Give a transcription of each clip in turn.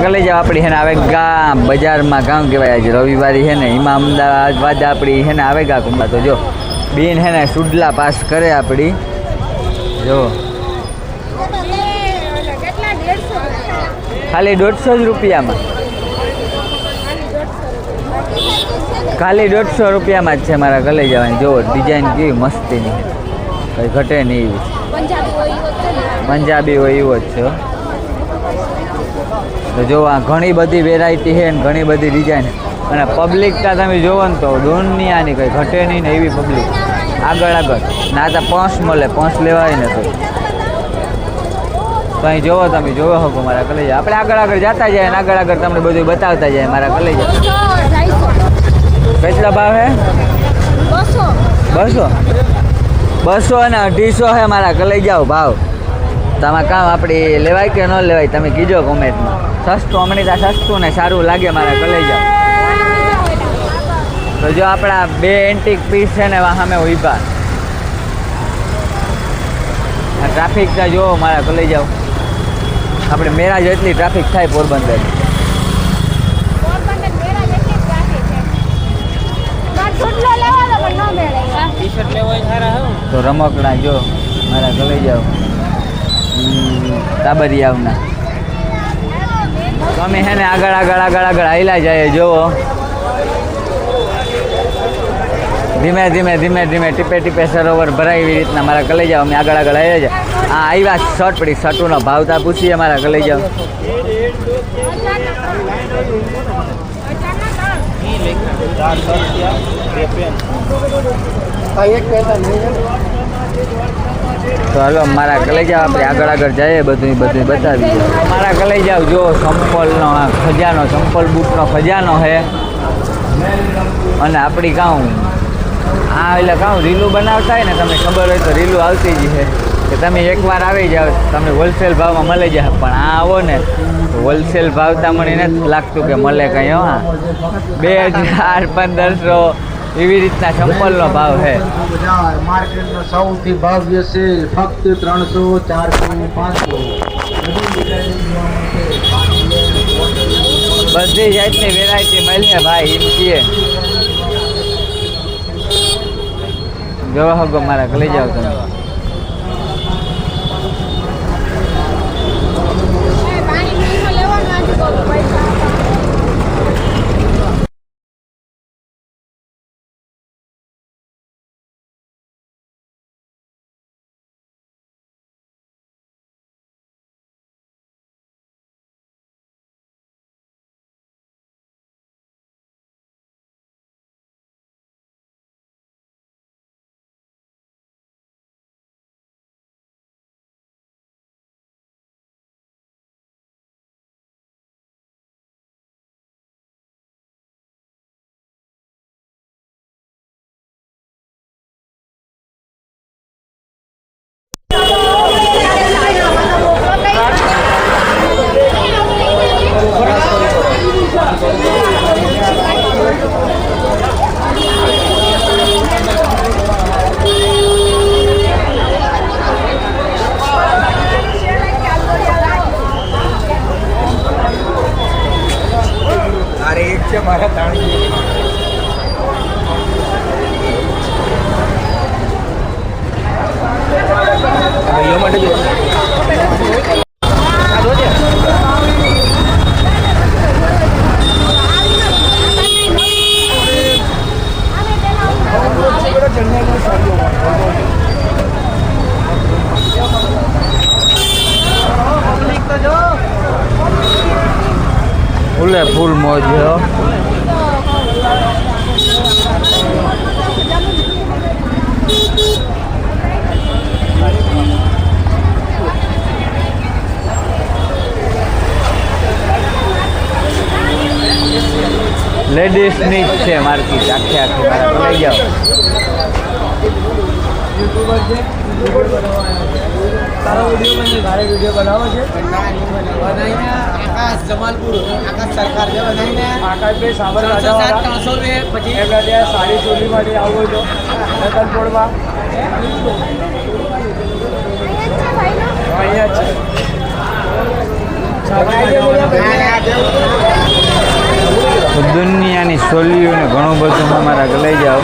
કલે જાવ આપણી હે ને આવેગા બજારમાં ગામ કહેવાય આજે રવિવારી છે ને એમાં અમદાવાદ આપણી છે ને આવેગા કુંભા તો જો બેન હે ને સુડલા પાસ કરે આપણી જો ખાલી 150 રૂપિયામાં ખાલી 150 રૂપિયામાં જ છે મારા ગલે જવાની જો ડિઝાઇન કેવી મસ્તીની કંઈ ઘટે નહીં એવી પંજાબી હોય એવો જ છે તો જો આ ઘણી બધી વેરાયટી છે ને ઘણી બધી ડિઝાઇન અને પબ્લિકતા તમે જોવો ને તો દુનિયાની કંઈ ઘટે નહીં ને એવી પબ્લિક આગળ ના તો પંસ મળે પંસ લેવાય ને તો અહીં જોવો તમે જોવો હકો મારા કલેજા આપણે આગળ જતા જાય ને આગળ તમને બધું બતાવતા જાય મારા કલેજા કેટલા ભાવ હે 200 અને 250 હે મારા કલેજાઓ ભાવ તમે કામ આપણી લેવાય કે ન લેવાય તમે કીજો કોમેન્ટમાં સસ્તું હમણાં ત્યાં સસ્તું ને સારું લાગે મારા કલેજા તો જો આપણા 2 એન્ટિક પીસ છે ને સામે ઉભા ટ્રાફિક ત્યાં જોવો મારા કલેજાઓ આપણે મેરા જેટલી ટ્રાફિક થાય પોરબંદર તો રમકડા જો મારા ગલે જાઓ તાબરિયાવના તો અમે હે ને આગળ હાલ્યા જાય જોવો ધીમે ધીમે ટીપે સરોવર ભરાય એવી રીતના મારા ગલે જાઓ અમે આગળ હાલ્યા જાય હા આવ્યા શર્ટ પડી શર્ટોનો ભાવતા પૂછીએ મારા ગલે જાઓ તો હાલો મારા કલેજા આપણે આગળ જઈએ બધું બતાવી મારા કલેજા જો સંપલનો ખજાનો સંપલ બુકનો ખજાનો છે અને આપણી કાઉ આ એટલે કાઉ રીલું બનાવતા હોય ને તમને ખબર હોય તો રીલું આવતી જ છે કે તમે એકવાર આવી જાઓ તમને હોલસેલ ભાવમાં મળી જાય પણ આ આવો ને તો હોલસેલ ભાવતા મને નથી લાગતું કે મળે કંઈ હા 2000-1500 એવી રીતના સંપલનો ભાવ છે માર્કેટનો સૌથી ભવ્ય છે ફક્ત 300 400 500 બધી જાતની વેરાયટી મળીએ ભાઈ એમ કહીએ જોવા હગો મારા લઈ જાઓ તમે મારા તાણી ભાઈઓ માટે ફૂલે ફૂલ મોજ લેડીઝની જ છે માર્કેટ આખી મારા લઈ જાઓ તારો વિડીયો બનાવો છે આકાશ જમાલપુર આકાશ સરકાર જે બનાવીને આકાશ ભાઈ સાબરકાંઠા 300 પછી એમના ત્યાં સાડી ચોલી માટે આવો છો રતનપુરમાં અહીંયા છે તો દુનિયાની સોલીઓને ઘણું બધું અમારા લઈ જાઓ.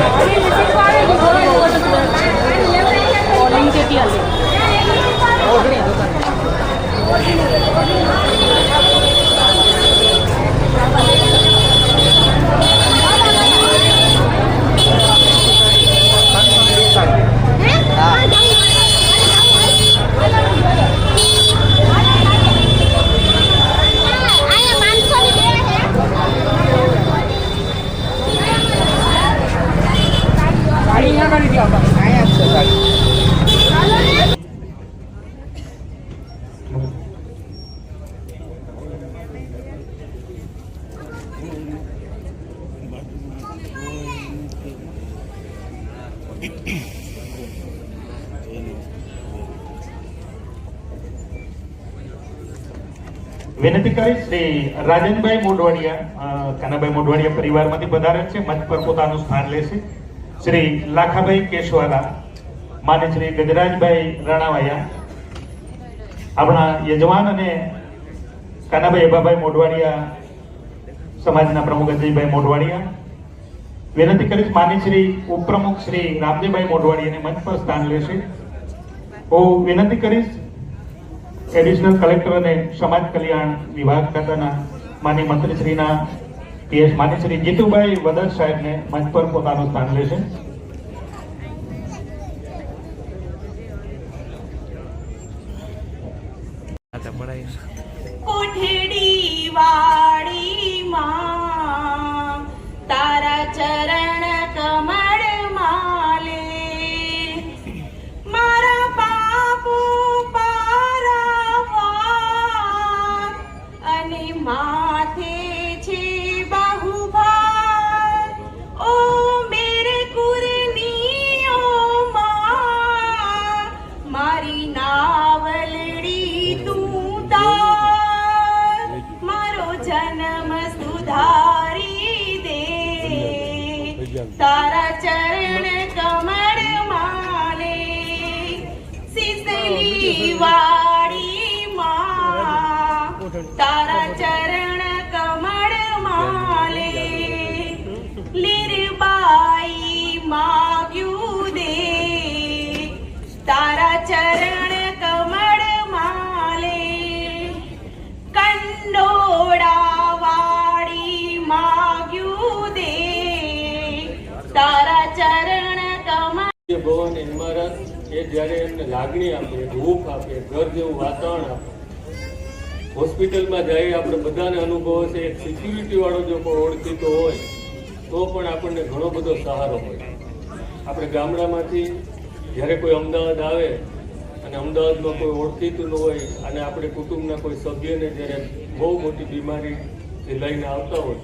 વિનંતી કરી શ્રી રાજનભાઈ મોઢવાડિયા કાનાભાઈ મોઢવાડિયા પરિવારમાંથી પધારે છે. મંચ પર પોતાનું સ્થાન લેશે. શ્રી લાખાભાઈ કેશવાલા, માન્ય શ્રી ગજરાજભાઈ રાણાવાયા, આપણા યજમાન અને કાનાભાઈ એબાભાઈ મોઢવાડિયા સમાજના પ્રમુખ અજયભાઈ મોઢવાડિયા. વિનંતી કરીશ માન્ય શ્રી ઉપપ્રમુખ શ્રી રામજીભાઈ મોઢવાડિયાને મંચ પર સ્થાન લેશે. હું વિનંતી કરીશ એડિશનલ કલેક્ટર અને સમાજ કલ્યાણ વિભાગ ખાતાના માનનીય મંત્રીશ્રીના પીએસ માન્ય શ્રી જીતુભાઈ વદસ સાહેબને મંચ પર પોતાનું સ્થાન લેશે. કોઠડી વાળી માં તારા ચરણ કમળ માલે મારા બાપુ પારાવાર અને માથે છે બાહુભાર ઓ મેરે કુરનીઓ માં મારી નાવલડી તું તાર મારો જન્મ સુધારી દે તારા ચરણ કમળ માલે સિસલી વાળી માં તારા ચરણ કમળ માલે લીરબાઈ માગ્યું દે તારા ચરણ કમળ માલે કંડોળા વાળી માગ્યું દે તારા ચરણ કમળ. ભગવાન મહારાજ એ જ્યારે એમને લાગણી આપે, હૂફ આપે, ઘર જેવું વાતાવરણ આપે, હોસ્પિટલમાં જઈએ આપણે બધાને અનુભવ છે. એક સિક્યુરિટી વાળો જો કોઈ ઓળખીતો હોય તો પણ આપણને ઘણો બધો સહારો હોય. આપણે ગામડામાંથી જ્યારે કોઈ અમદાવાદ આવે અને અમદાવાદમાં કોઈ ઓળખીતું ન હોય અને આપણે કુટુંબના કોઈ સભ્યને જ્યારે બહુ મોટી બીમારી લઈને આવતા હોય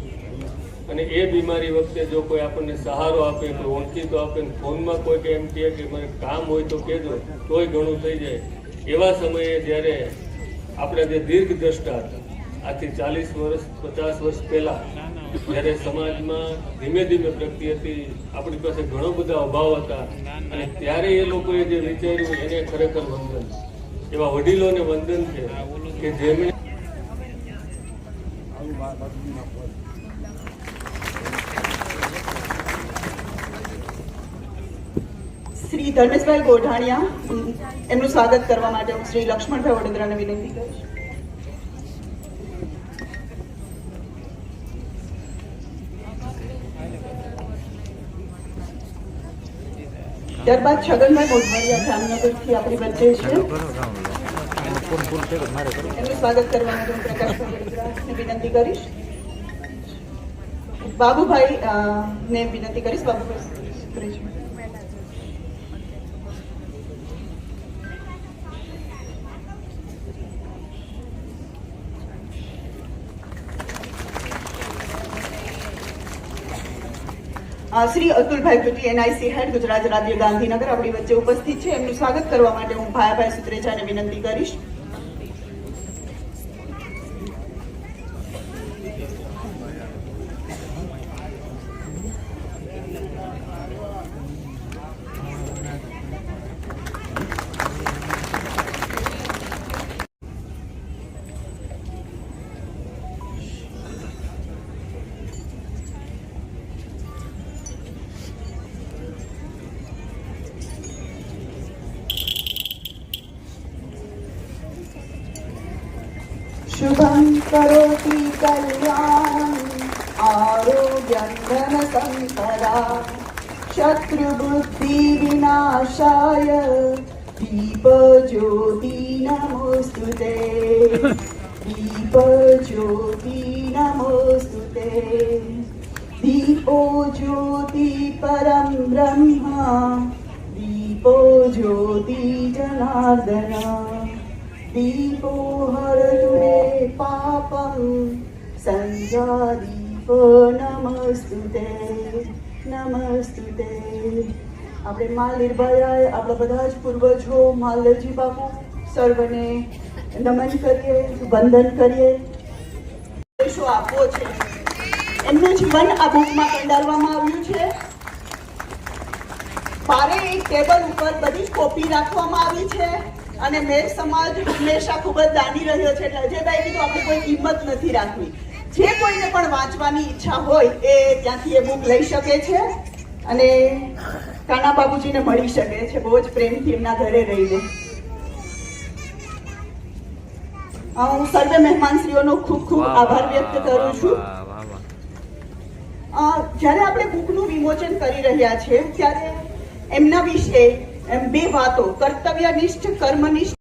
અને એ બીમારી વખતે જો કોઈ આપણને સહારો આપે, કોઈ ઓળખીતો આપે, ફોનમાં કોઈ એમ કહે કે મને કામ હોય તો કહેજો, તોય ઘણું થઈ જાય. એવા સમયે જ્યારે આપણે જે દીર્ઘદ્રષ્ટા હતા, આજથી 40 વર્ષ 50 વર્ષ પહેલાં જ્યારે સમાજમાં ધીમે ધીમે પ્રગતિ હતી, આપણી પાસે ઘણો બધા અભાવ હતા અને ત્યારે એ લોકોએ જે વિચાર્યું એને ખરેખર વંદન. એવા વડીલોને વંદન છે કે જેમણે શ્રી ધર્મેશભાઈ ગોઢાણીયા એમનું સ્વાગત કરવા માટે હું શ્રી લક્ષ્મણભાઈ વડોદરાને વિનંતી કરીશ. ત્યારબાદ છગનભાઈ મોઢવાડિયા જામનગરથી આપણી વચ્ચે છે. એમનું સ્વાગત કરવા માટે હું પ્રકાશભાઈ વડોદરાને વિનંતી કરીશ. બાબુભાઈ ને વિનંતી કરીશ. બાબુભાઈ શ્રી અતુલભાઈ પટેલ એનઆઈસી હેડ ગુજરાત રાજ્ય ગાંધીનગર આપણી વચ્ચે ઉપસ્થિત છે. એમનું સ્વાગત કરવા માટે હું ભાયાભાઈ સુત્રેજાને વિનંતી કરીશ. શુભં કરોતિ કલ્યાણં આરોગ્યં ધનસંપદા શત્રુબુદ્ધિ વિનાશાય દીપજ્યોતિ નમોસ્તુતે દીપજ્યોતિ નમોસ્તુતે દીપો જ્યોતિ પરમ બ્રહ્મ દીપો જ્યોતિ જનાર્દન દીપો હરતુ મે પાપમ સંધ્યા દીપ નમસ્તુતે નમસ્તુતે. આપણે મા લીરબાઈ આપણા બધા જ પૂર્વજો માલજી બાપુ સર્વને નમન કરીએ, વંદન કરીએ. શું આપવો છે એમનું જીવન આ બુકમાં કંડારવામાં આવ્યું છે. પારે એક ટેબલ ઉપર બધી જ કોપી રાખવામાં આવી છે અને મેર સમાજ હંમેશા ખૂબ જ દાની રહ્યો છે. એટલે અજયભાઈ કીધું આપણે કોઈ કિંમત નથી રાખવી. જે કોઈને પણ વાંચવાની ઈચ્છા હોય એ ત્યાંથી એ બુક લઈ શકે છે અને કાના બાબુજીને મળી શકે છે બહુ જ પ્રેમથી એમના ઘરે રહીને. હું સર્વે મહેમાનશ્રીઓનો ખૂબ ખૂબ આભાર વ્યક્ત કરું છું. જ્યારે આપણે બુકનું વિમોચન કરી રહ્યા છીએ ત્યારે એમના વિશે બે વાતો, કર્તવ્યનિષ્ઠ કર્મનિષ્ઠ